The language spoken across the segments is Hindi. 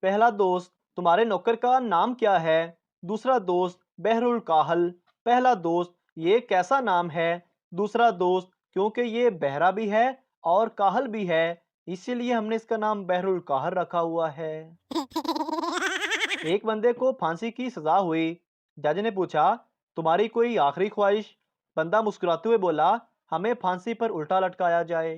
पहला दोस्त, तुम्हारे नौकर का नाम क्या है? दूसरा दोस्त, बहरुल काहल। पहला दोस्त, ये कैसा नाम है? दूसरा दोस्त, क्योंकि ये बहरा भी है और काहल भी है, इसीलिए हमने इसका नाम बहरुल काहल रखा हुआ है। एक बंदे को फांसी की सजा हुई। जज ने पूछा, तुम्हारी कोई आखिरी ख्वाहिश? बंदा मुस्कुराते हुए बोला, हमें फांसी पर उल्टा लटकाया जाए।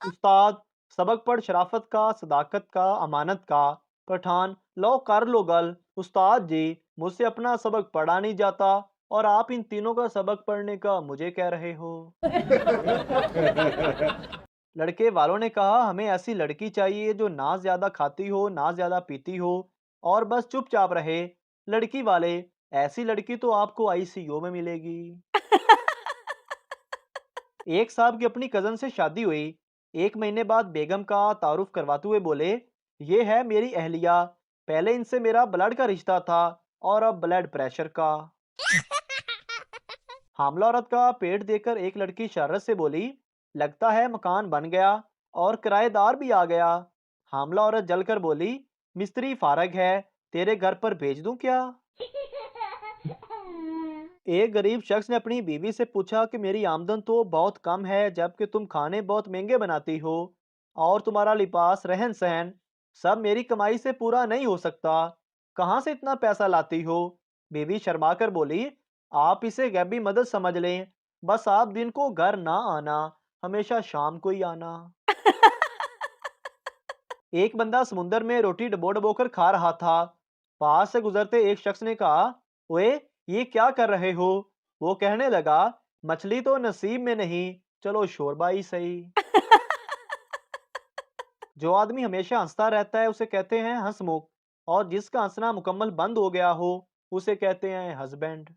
उस्ताद, सबक पढ़ शराफत का, सदाकत का, अमानत का। पठान, लो कर लो गल। उस्ताद जी, मुझसे अपना सबक पढ़ा नहीं जाता और आप इन तीनों का सबक पढ़ने का मुझे कह रहे हो। लड़के वालों ने कहा, हमें ऐसी लड़की चाहिए जो ना ज्यादा खाती हो ना ज्यादा पीती हो और बस चुपचाप रहे। लड़की वाले, ऐसी लड़की तो आपको आईसीयू में मिलेगी। एक साहब की अपनी कजन से शादी हुई। एक महीने बाद बेगम का तारुफ करवाते हुए बोले, ये है मेरी अहलिया। पहले इनसे मेरा ब्लड का रिश्ता था और अब ब्लड प्रेशर का। हामला औरत का पेट देखकर एक लड़की शर्रत से बोली, लगता है मकान बन गया और किराएदार भी आ गया। हामला औरत जलकर बोली, मिस्त्री फारग है, तेरे घर पर भेज दूं क्या? एक गरीब शख्स ने अपनी बीवी से पूछा कि मेरी आमदन तो बहुत कम है, जबकि तुम खाने बहुत महंगे बनाती हो और तुम्हारा लिबास रहन सहन सब मेरी कमाई से पूरा नहीं हो सकता। कहाँ से इतना पैसा लाती हो? बीवी शर्मा कर बोली, आप इसे गैबी मदद समझ लें। बस आप दिन को घर ना आना, हमेशा शाम को ही आना। एक बंदा समुंदर में रोटी डबो डबो कर खा रहा था। पास से गुजरते एक शख्स ने कहा, ओए, ये क्या कर रहे हो? वो कहने लगा, मछली तो नसीब में नहीं, चलो शोरबा ही सही। जो आदमी हमेशा हंसता रहता है उसे कहते हैं हंसमुख, और जिसका हंसना मुकम्मल बंद हो गया हो उसे कहते हैं हस्बैंड।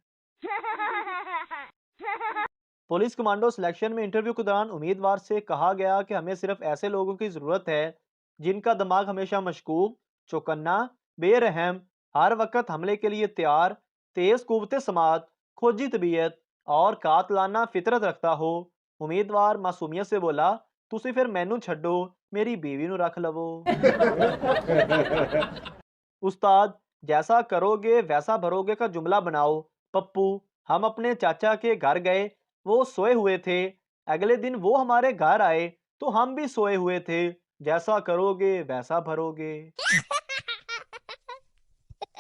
पुलिस कमांडो सिलेक्शन में इंटरव्यू के दौरान उम्मीदवार से कहा गया कि हमें सिर्फ ऐसे लोगों की जरूरत है जिनका दिमाग हमेशा मशकूक, चौकन्ना, बेरहम, हर वक्त हमले के लिए तैयार, तेज कुव्वते समात, खोजी तबीयत और कातलाना फितरत रखता हो। उम्मीदवार मासूमियत से बोला, तुसी फिर मैनू छड्डो, मेरी बीवी नू रख लवो। उस्ताद, जैसा करोगे वैसा भरोगे का जुमला बनाओ। पप्पू, हम अपने चाचा के घर गए, वो सोए हुए थे। अगले दिन वो हमारे घर आए तो हम भी सोए हुए थे। जैसा करोगे वैसा भरोगे।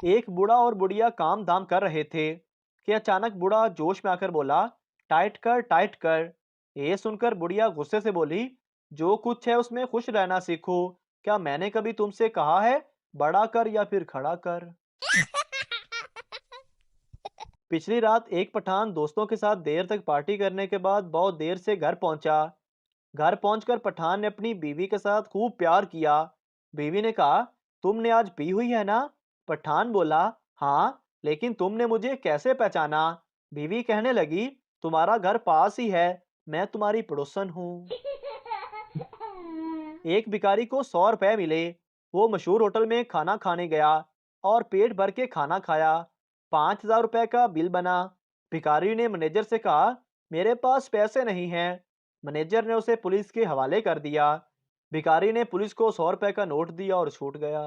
एक बूढ़ा और बुढ़िया काम धाम कर रहे थे कि अचानक बूढ़ा जोश में आकर बोला, टाइट कर टाइट कर। ये सुनकर बुढ़िया गुस्से से बोली, जो कुछ है उसमें खुश रहना सीखो। क्या मैंने कभी तुमसे कहा है बड़ा कर या फिर खड़ा कर? पिछली रात एक पठान दोस्तों के साथ देर तक पार्टी करने के बाद बहुत देर से घर पहुंचा। घर पहुंचकर पठान ने अपनी बीवी के साथ खूब प्यार किया। बीवी ने कहा, तुमने आज पी हुई है ना? पठान बोला, हाँ, लेकिन तुमने मुझे कैसे पहचाना? बीवी कहने लगी, तुम्हारा घर पास ही है, मैं तुम्हारी पड़ोसन हूँ। एक भिखारी को 100 रुपए मिले। वो मशहूर होटल में खाना खाने गया और पेट भर के खाना खाया। 5,000 रुपए का बिल बना। भिखारी ने मैनेजर से कहा, मेरे पास पैसे नहीं हैं। मैनेजर ने उसे पुलिस के हवाले कर दिया। भिखारी ने पुलिस को 100 रुपए का नोट दिया और छूट गया।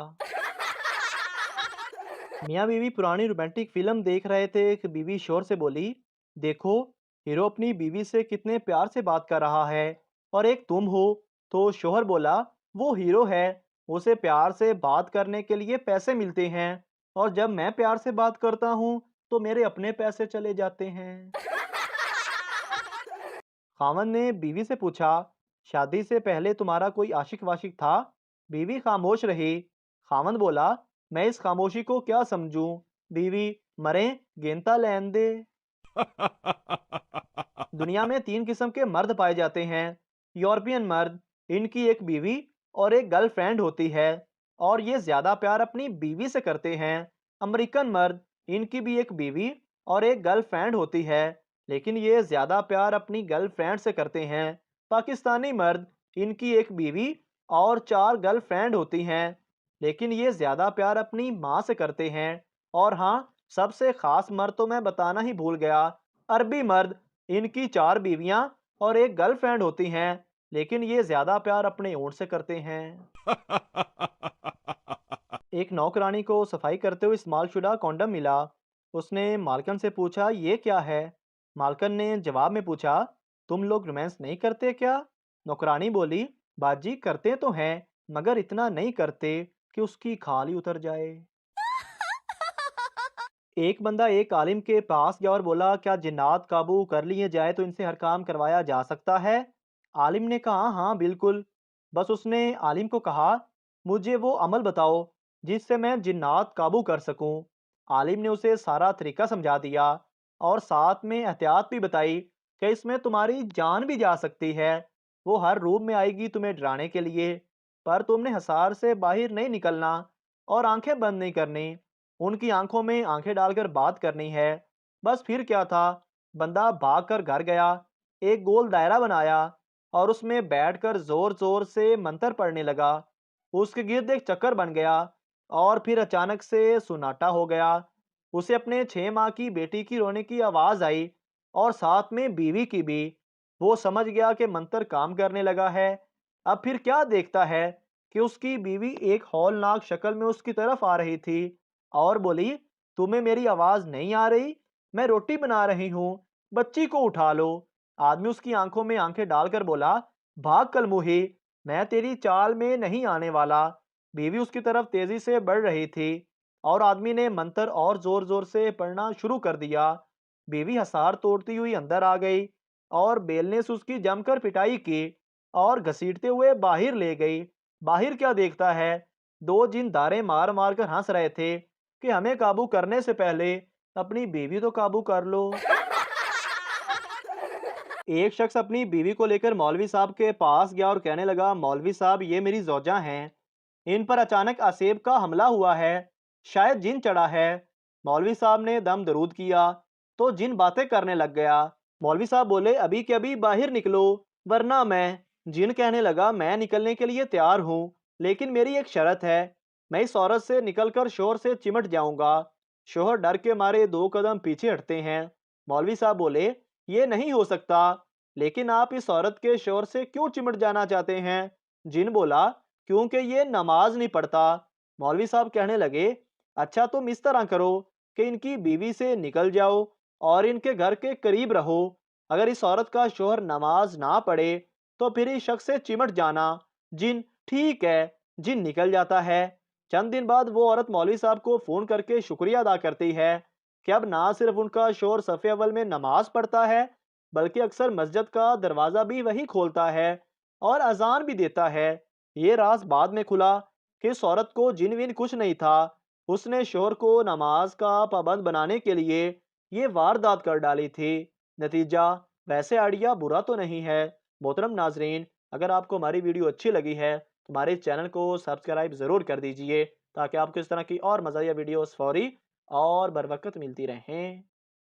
मियाँ बीवी पुरानी रोमांटिक फिल्म देख रहे थे कि बीवी शोर से बोली, देखो, हीरो अपनी बीवी से कितने प्यार से बात कर रहा है और एक तुम हो। तो शोहर बोला, वो हीरो है, उसे प्यार से बात करने के लिए पैसे मिलते हैं और जब मैं प्यार से बात करता हूँ तो मेरे अपने पैसे चले जाते हैं। खामन ने बीवी से पूछा, शादी से पहले तुम्हारा कोई आशिक वाशिक था? बीवी खामोश रही। खामन बोला, मैं इस खामोशी को क्या समझूं? बीवी, मरे, गेंता लैन दे। दुनिया में 3 किस्म के मर्द पाए जाते हैं। यूरोपियन मर्द, इनकी एक बीवी और एक गर्लफ्रेंड होती है और ये ज्यादा प्यार अपनी बीवी से करते हैं। अमेरिकन मर्द, इनकी भी एक बीवी और एक गर्लफ्रेंड होती है, लेकिन ये ज्यादा प्यार अपनी गर्लफ्रेंड से करते हैं। पाकिस्तानी मर्द, इनकी एक बीवी और 4 गर्लफ्रेंड होती हैं, लेकिन ये ज्यादा प्यार अपनी माँ से करते हैं। और हाँ, सबसे खास मर्द तो मैं बताना ही भूल गया, अरबी मर्द, इनकी 4 बीवियां और एक गर्लफ्रेंड होती हैं, लेकिन ये ज्यादा प्यार अपने ऊँट से करते हैं। एक नौकरानी को सफाई करते हुए इस्तेमालशुदा कॉन्डम मिला। उसने मालकन से पूछा, ये क्या है? मालकन ने जवाब में पूछा, तुम लोग रोमांस नहीं करते क्या? नौकरानी बोली, बाजी करते तो हैं, मगर इतना नहीं करते कि उसकी खाल ही उतर जाए। एक बंदा एक आलिम के पास गया और बोला, क्या जिन्नात काबू कर लिए जाए तो इनसे हर काम करवाया जा सकता है? आलिम ने कहा, हाँ बिल्कुल। बस उसने आलिम को कहा, मुझे वो अमल बताओ जिससे मैं जिन्नात काबू कर सकूं। आलिम ने उसे सारा तरीका समझा दिया और साथ में एहतियात भी बताई कि इसमें तुम्हारी जान भी जा सकती है। वो हर रूम में आएगी तुम्हें डराने के लिए, पर तुमने हसार से बाहर नहीं निकलना और आंखें बंद नहीं करनी। उनकी आंखों में आंखें डालकर बात करनी है। बस फिर क्या था, बंदा भागकर घर गया, एक गोल दायरा बनाया और उसमें बैठकर जोर जोर से मंत्र पढ़ने लगा। उसके गिर्द एक चक्कर बन गया और फिर अचानक से सुनाटा हो गया। उसे अपने 6 माह की बेटी की रोने की आवाज आई और साथ में बीवी की भी। वो समझ गया कि मंत्र काम करने लगा है। अब फिर क्या देखता है कि उसकी बीवी एक हौलनाक शक्ल में उसकी तरफ आ रही थी और बोली, तुम्हें मेरी आवाज नहीं आ रही? मैं रोटी बना रही हूँ, बच्ची को उठा लो। आदमी उसकी आंखों में आंखें डालकर बोला, भाग कलमुही, मैं तेरी चाल में नहीं आने वाला। बीवी उसकी तरफ तेजी से बढ़ रही थी और आदमी ने मंत्र और जोर जोर से पढ़ना शुरू कर दिया। बीवी हसार तोड़ती हुई अंदर आ गई और बेलने से उसकी जमकर पिटाई की और घसीटते हुए बाहर ले गई। बाहर क्या देखता है, दो जिन दारे मार मार कर हंस रहे थे कि हमें काबू करने से पहले अपनी बीवी तो काबू कर लो। एक शख्स अपनी बीवी को लेकर मौलवी साहब के पास गया और कहने लगा, मौलवी साहब ये मेरी जोजा हैं, इन पर अचानक असेब का हमला हुआ है, शायद जिन चढ़ा है। मौलवी साहब ने दम दरूद किया तो जिन बातें करने लग गया। मौलवी साहब बोले, अभी के अभी बाहर निकलो वरना मैं। जिन कहने लगा, मैं निकलने के लिए तैयार हूँ, लेकिन मेरी एक शर्त है, मैं इस औरत से निकलकर शोहर से चिमट जाऊंगा। शोहर डर के मारे 2 कदम पीछे हटते हैं। मौलवी साहब बोले, ये नहीं हो सकता, लेकिन आप इस औरत के शोहर से क्यों चिमट जाना चाहते हैं? जिन बोला, क्योंकि ये नमाज नहीं पढ़ता। मौलवी साहब कहने लगे, अच्छा तुम इस तरह करो कि इनकी बीवी से निकल जाओ और इनके घर के करीब रहो। अगर इस औरत का शोहर नमाज ना पढ़े तो फिर इस शख्स से चिमट जाना। जिन, ठीक है। जिन निकल जाता है। चंद दिन बाद वो औरत मौलवी साहब को फोन करके शुक्रिया अदा करती है कि अब ना सिर्फ उनका शोहर सफ़े अव्वल में नमाज पढ़ता है, बल्कि अक्सर मस्जिद का दरवाज़ा भी वही खोलता है और अजान भी देता है। ये राज बाद में खुला कि इस औरत को जिन विन कुछ नहीं था। उसने शोहर को नमाज का पाबंद बनाने के लिए ये वारदात कर डाली थी। नतीजा, वैसे आइडिया बुरा तो नहीं है। मोहतरम नाजरीन, अगर आपको हमारी वीडियो अच्छी लगी है तो हमारे चैनल को सब्सक्राइब ज़रूर कर दीजिए ताकि आपको इस तरह की और मज़ाहिया वीडियोस फौरी और बर वक्त मिलती रहें।